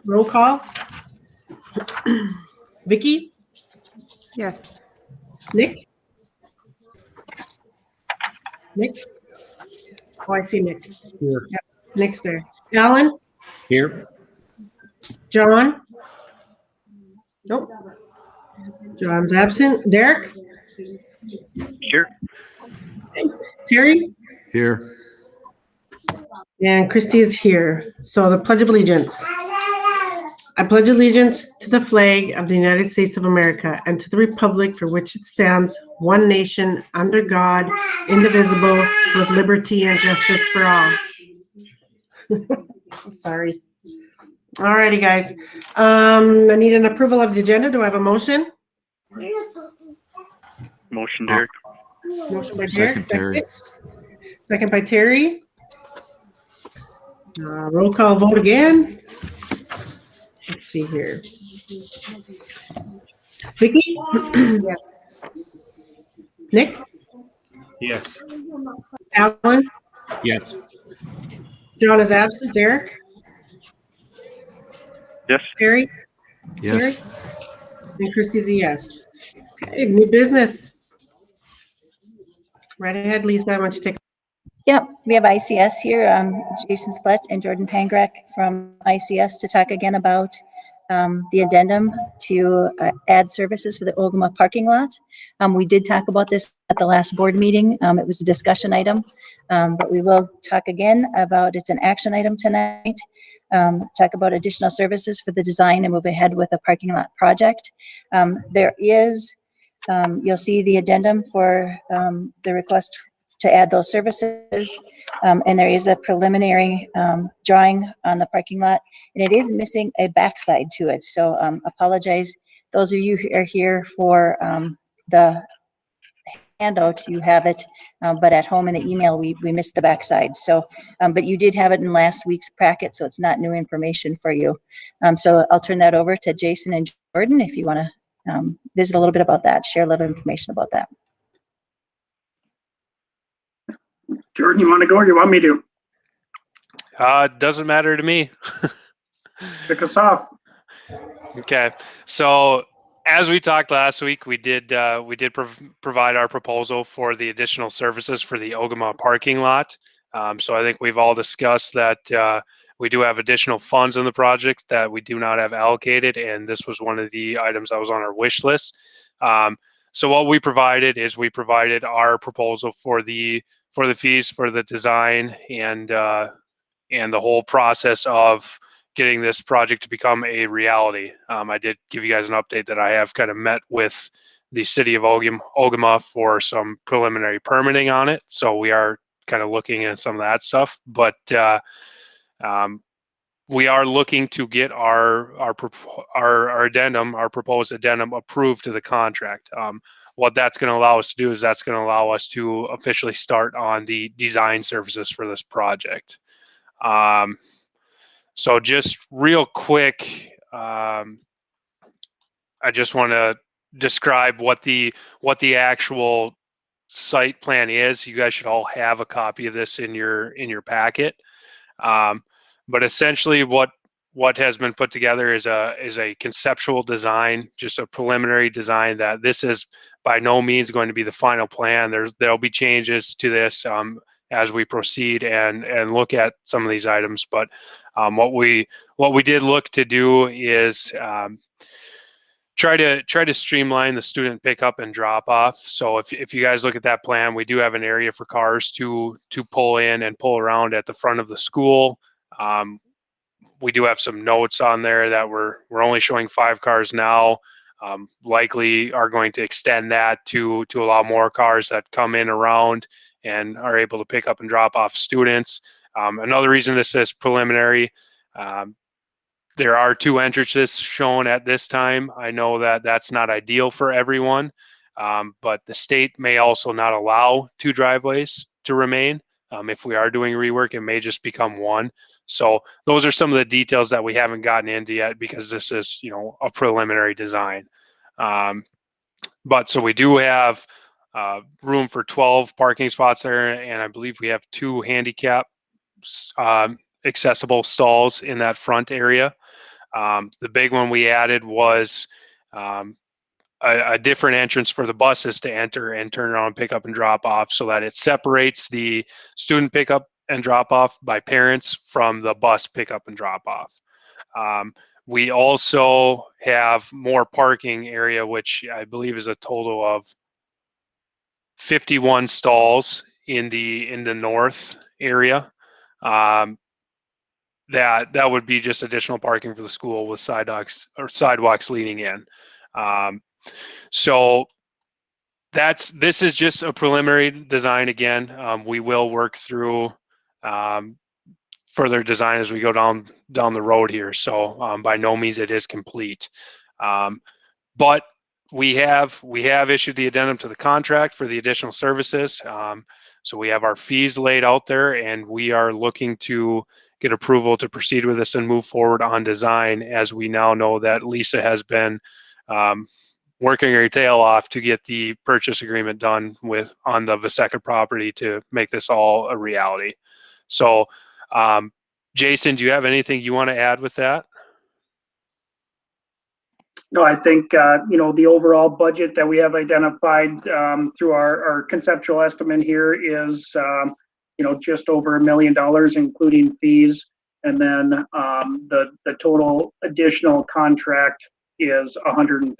Roll call. Vicky? Yes. Nick? Nick? Oh, I see Nick. Here. Yep, Nick's there. Alan? Here. John? Nope. John's absent. Derek? Here. Terry? Here. And Christie's here. So the Pledge of Allegiance. I pledge allegiance to the flag of the United States of America and to the republic for which it stands, one nation, under God, indivisible, with liberty and justice for all. Sorry. All righty, guys. I need an approval of the agenda. Do I have a motion? Motion, Derek. Motion by Derek. Second, Terry. Second by Terry. Roll call vote again. Let's see here. Vicky? Yes. Nick? Yes. Alan? Yes. John is absent. Derek? Yes. Terry? Yes. Terry? And Christie's a yes. Okay, new business. Right ahead, Lisa. I want you to take. Yep, we have ICS here, Jason Splett and Jordan Pangrek from ICS to talk again about the addendum to add services for the Ogama parking lot. We did talk about this at the last board meeting. It was a discussion item, but we will talk again about, it's an action item tonight. Talk about additional services for the design and move ahead with a parking lot project. There is, you'll see the addendum for the request to add those services. And there is a preliminary drawing on the parking lot, and it is missing a backside to it. So apologize. Those of you who are here for the handout, you have it, but at home in the email, we missed the backside. So, but you did have it in last week's packet, so it's not new information for you. So I'll turn that over to Jason and Jordan if you want to visit a little bit about that, share a little information about that. Jordan, you want to go or you want me to? It doesn't matter to me. Kick us off. Okay, so as we talked last week, we did provide our proposal for the additional services for the Ogama parking lot. So I think we've all discussed that we do have additional funds in the project that we do not have allocated, and this was one of the items that was on our wish list. So what we provided is we provided our proposal for the fees for the design and the whole process of getting this project to become a reality. I did give you guys an update that I have kind of met with the city of Ogama for some preliminary permitting on it. So we are kind of looking at some of that stuff, but we are looking to get our addendum, our proposed addendum, approved to the contract. What that's going to allow us to do is that's going to allow us to officially start on the design services for this project. So just real quick, I just want to describe what the actual site plan is. You guys should all have a copy of this in your packet. But essentially what has been put together is a conceptual design, just a preliminary design. That this is by no means going to be the final plan. There'll be changes to this as we proceed and look at some of these items. But what we did look to do is try to streamline the student pickup and drop off. So if you guys look at that plan, we do have an area for cars to pull in and pull around at the front of the school. We do have some notes on there that we're only showing 5 cars now. Likely are going to extend that to allow more cars that come in around and are able to pick up and drop off students. Another reason this is preliminary, there are 2 entrances shown at this time. I know that that's not ideal for everyone, but the state may also not allow 2 driveways to remain. If we are doing rework, it may just become 1. So those are some of the details that we haven't gotten into yet because this is, a preliminary design. But so we do have room for 12 parking spots there, and I believe we have 2 handicap accessible stalls in that front area. The big one we added was a different entrance for the buses to enter and turn around, pick up and drop off, so that it separates the student pickup and drop off by parents from the bus pickup and drop off. We also have more parking area, which I believe is a total of 51 stalls in the north area. That would be just additional parking for the school with sidewalks leading in. So this is just a preliminary design again. We will work through further design as we go down the road here. So by no means it is complete. But we have issued the addendum to the contract for the additional services. So we have our fees laid out there, and we are looking to get approval to proceed with this and move forward on design, as we now know that Lisa has been working her tail off to get the purchase agreement done on the Viseca property to make this all a reality. So Jason, do you have anything you want to add with that? No, I think, the overall budget that we have identified through our conceptual estimate here is, just over $1 million, including fees. And then the total additional contract is $134,000.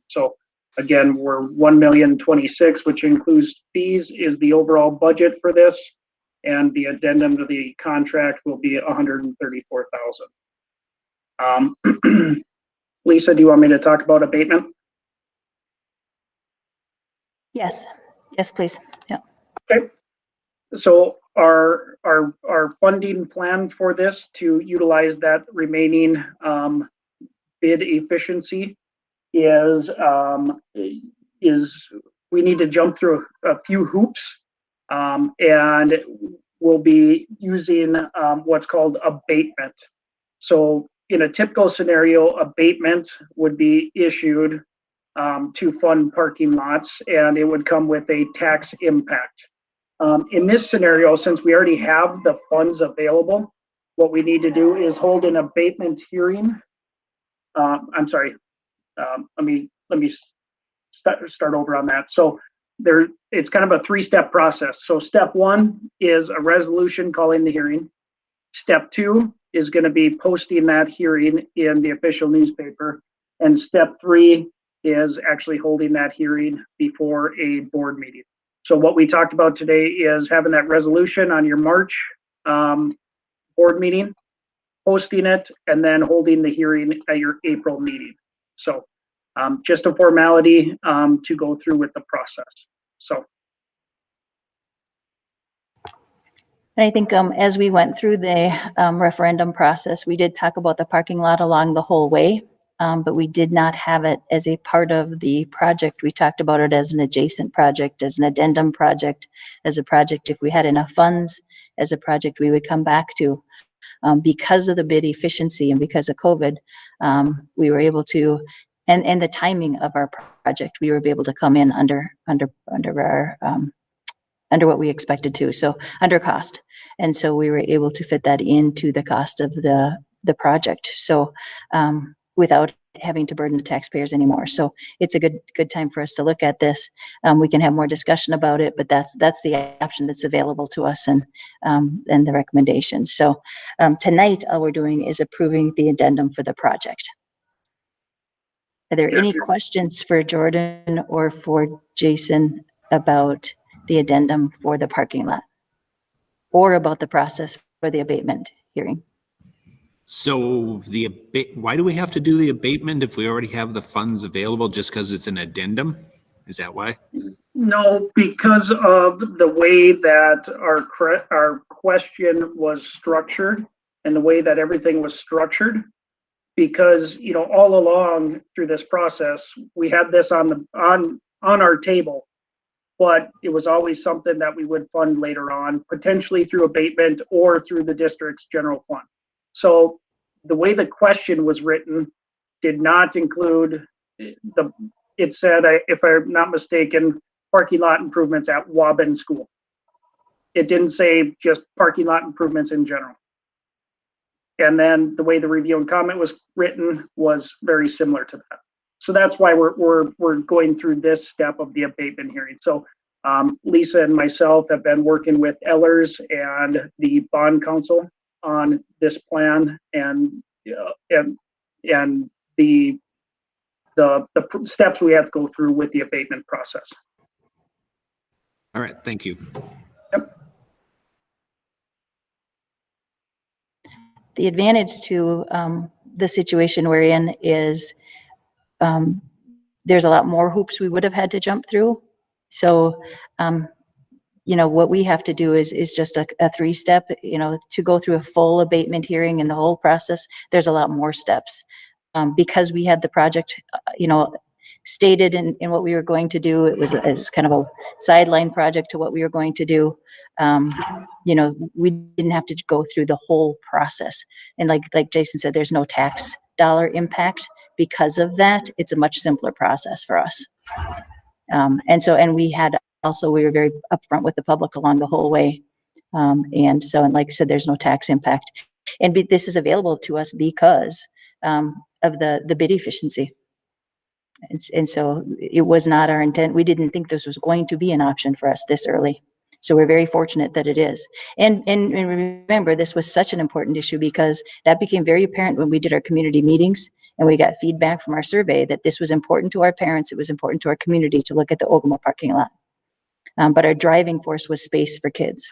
So again, we're $1,026,000, which includes fees, is the overall budget for this. And the addendum to the contract will be $134,000. Lisa, do you want me to talk about abatement? Yes, please. Yeah. Okay. So our funding plan for this to utilize that remaining bid efficiency is we need to jump through a few hoops, and we'll be using what's called abatement. So in a typical scenario, abatement would be issued to fund parking lots, and it would come with a tax impact. In this scenario, since we already have the funds available, what we need to do is hold an abatement hearing. I'm sorry. Let me start over on that. So it's kind of a three-step process. So step one is a resolution calling the hearing. Step two is going to be posting that hearing in the official newspaper. And step three is actually holding that hearing before a board meeting. So what we talked about today is having that resolution on your March board meeting, posting it, and then holding the hearing at your April meeting. So just a formality to go through with the process. So. And I think as we went through the referendum process, we did talk about the parking lot along the whole way, but we did not have it as a part of the project. We talked about it as an adjacent project, as an addendum project, as a project if we had enough funds, as a project we would come back to. Because of the bid efficiency and because of COVID, we were able to, and the timing of our project, we were able to come in under our under what we expected to, so under cost. And so we were able to fit that into the cost of the project. So without having to burden the taxpayers anymore. So it's a good time for us to look at this. We can have more discussion about it, but that's the option that's available to us and the recommendation. So tonight, all we're doing is approving the addendum for the project. Are there any questions for Jordan or for Jason about the addendum for the parking lot or about the process for the abatement hearing? So why do we have to do the abatement if we already have the funds available, just because it's an addendum? Is that why? No, because of the way that our question was structured and the way that everything was structured. Because all along through this process, we had this on our table, but it was always something that we would fund later on, potentially through abatement or through the district's general fund. So the way the question was written did not include it said, if I'm not mistaken, parking lot improvements at Waubun School. It didn't say just parking lot improvements in general. And then the way the review and comment was written was very similar to that. So that's why we're going through this step of the abatement hearing. So Lisa and myself have been working with Ellers and the bond counsel on this plan, and the steps we have to go through with the abatement process. All right, thank you. Yep. The advantage to the situation we're in is there's a lot more hoops we would have had to jump through. So, what we have to do is just a 3-step, to go through a full abatement hearing and the whole process. There's a lot more steps because we had the project, stated in what we were going to do. It was kind of a sideline project to what we were going to do. We didn't have to go through the whole process. And like Jason said, there's no tax dollar impact. Because of that, it's a much simpler process for us. And we were very upfront with the public along the whole way. And like I said, there's no tax impact. And this is available to us because of the bid efficiency. And so it was not our intent. We didn't think this was going to be an option for us this early. So we're very fortunate that it is. And remember, this was such an important issue because that became very apparent when we did our community meetings and we got feedback from our survey that this was important to our parents. It was important to our community to look at the Ogama parking lot. But our driving force was space for kids.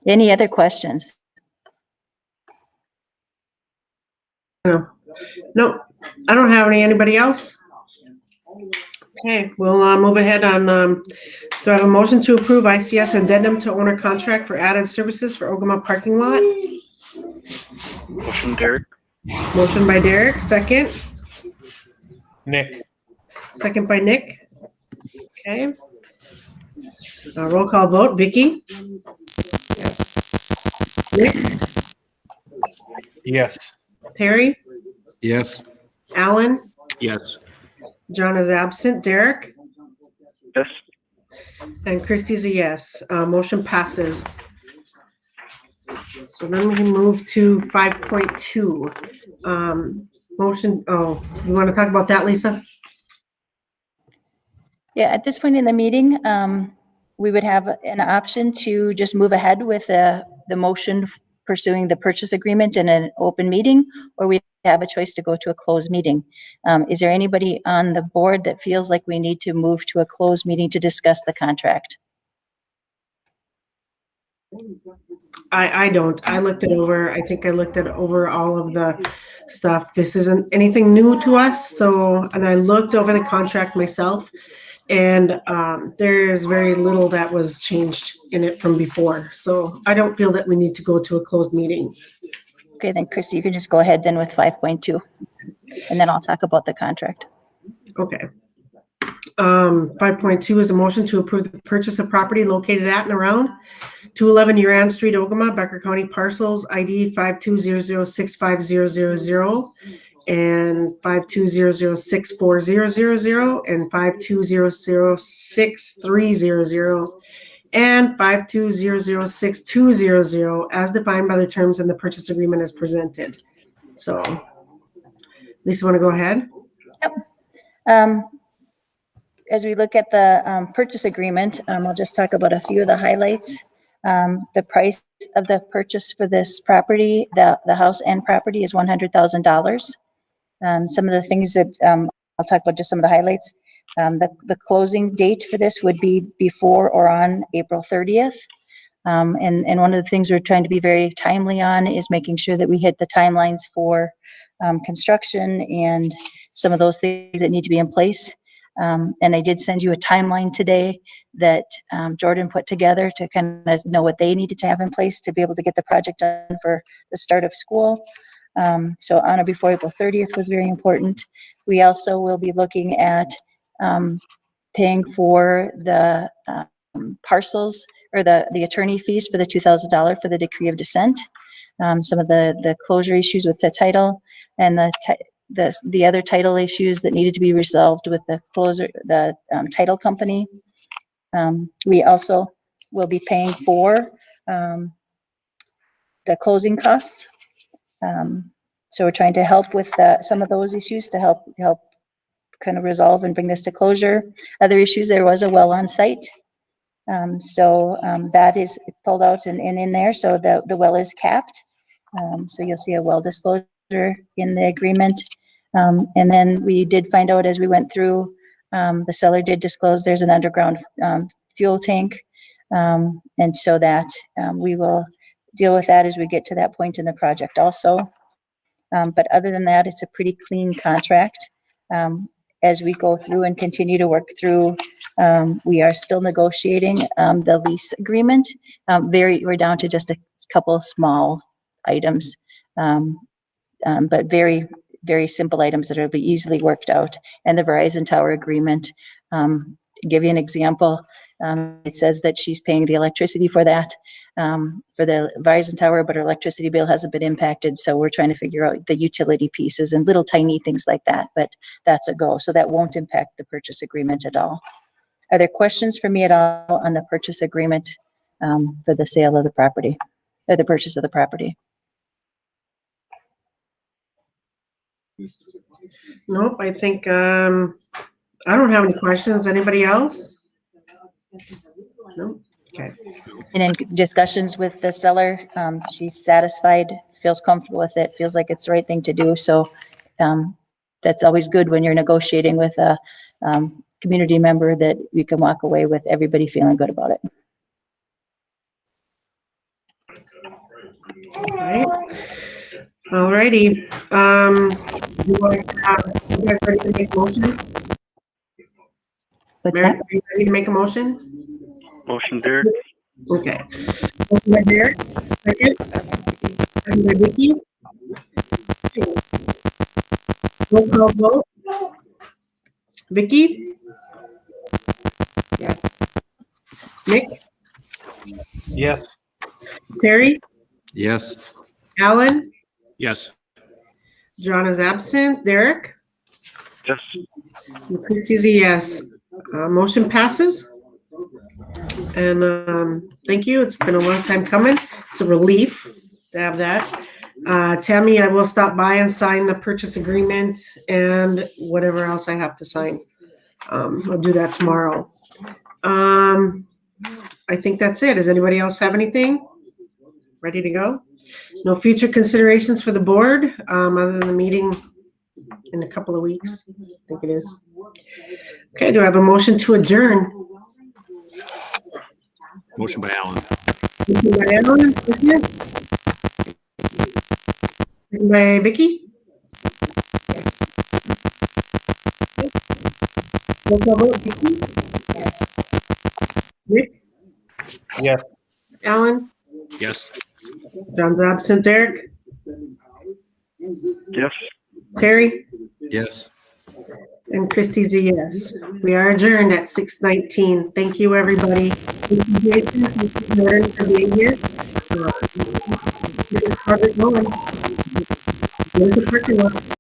Any other questions? No, I don't have any. Anybody else? Okay, we'll move ahead on, do I have a motion to approve ICS addendum to owner contract for added services for Ogama parking lot? Motion, Derek. Motion by Derek, second. Nick. Second by Nick. Okay. Roll call vote. Vicky? Yes. Nick? Yes. Terry? Yes. Alan? Yes. John is absent. Derek? Yes. And Christie's a yes. Motion passes. So then we can move to 5.2. Motion, you want to talk about that, Lisa? Yeah, at this point in the meeting, we would have an option to just move ahead with the motion pursuing the purchase agreement in an open meeting, or we have a choice to go to a closed meeting. Is there anybody on the board that feels like we need to move to a closed meeting to discuss the contract? I don't. I looked it over. I think I looked at over all of the stuff. This isn't anything new to us. And I looked over the contract myself, and there's very little that was changed in it from before. So I don't feel that we need to go to a closed meeting. Okay, then Christy, you can just go ahead then with 5.2, and then I'll talk about the contract. Okay. 5.2 is a motion to approve the purchase of property located at and around 211 Uran Street, Ogama, Becker County parcels ID 52006500 and 52006400 and 52006300 and 52006200 as defined by the terms in the purchase agreement as presented. So, Lisa, want to go ahead? Yep. As we look at the purchase agreement, I'll just talk about a few of the highlights. The price of the purchase for this property, the house and property, is $100,000. Some of the things that I'll talk about, just some of the highlights. The closing date for this would be before or on April 30th. And one of the things we're trying to be very timely on is making sure that we hit the timelines for construction and some of those things that need to be in place. And I did send you a timeline today that Jordan put together to kind of know what they needed to have in place to be able to get the project done for the start of school. So on or before April 30th was very important. We also will be looking at paying for the parcels or the attorney fees for the $2,000 for the decree of descent. Some of the closure issues with the title and the other title issues that needed to be resolved with the title company. We also will be paying for the closing costs. So we're trying to help with some of those issues to help kind of resolve and bring this to closure. Other issues, there was a well on site. That is pulled out and in there, so the well is capped. So you'll see a well disclosure in the agreement. And then we did find out as we went through, the seller did disclose there's an underground fuel tank. And so that we will deal with that as we get to that point in the project also. But other than that, it's a pretty clean contract. As we go through and continue to work through, we are still negotiating the lease agreement. We're down to just a couple small items, but very, very simple items that will be easily worked out. And the Verizon Tower agreement, to give you an example, it says that she's paying the electricity for that, for the Verizon Tower, but her electricity bill hasn't been impacted. So we're trying to figure out the utility pieces and little tiny things like that, but that's a go. So that won't impact the purchase agreement at all. Are there questions for me at all on the purchase agreement for the sale of the property, or the purchase of the property? Nope, I think, I don't have any questions. Anybody else? No? Okay. And in discussions with the seller, she's satisfied, feels comfortable with it, feels like it's the right thing to do. So that's always good when you're negotiating with a community member, that you can walk away with everybody feeling good about it. All righty. You guys ready to make a motion? What's Mary, that? are you ready to make a motion? Motion, Derek. Okay. Motion by Derek, second. Second by Vicky. Roll call vote. Vicky? Yes. Nick? Yes. Terry? Yes. Alan? Yes. John is absent. Derek? Yes. And Christie's a yes. Motion passes. And thank you. It's been a long time coming. It's a relief to have that. Tammy, I will stop by and sign the purchase agreement and whatever else I have to sign. I'll do that tomorrow. I think that's it. Does anybody else have anything? Ready to go? No future considerations for the board, other than the meeting in a couple of weeks. I think it is. Okay, do I have a motion to adjourn? Motion by Alan. Motion by Alan, second. Second by Vicky. Yes. Roll call vote, Vicky. Yes. Rick, Yes. Alan, Yes. John's absent. Derek, Yes. Terry, Yes. and Christie's a yes. We are adjourned at 6:19. Thank you, everybody. Thank you, Jason. Thank you, Mary, for being here. Get this project going. There's a parking lot.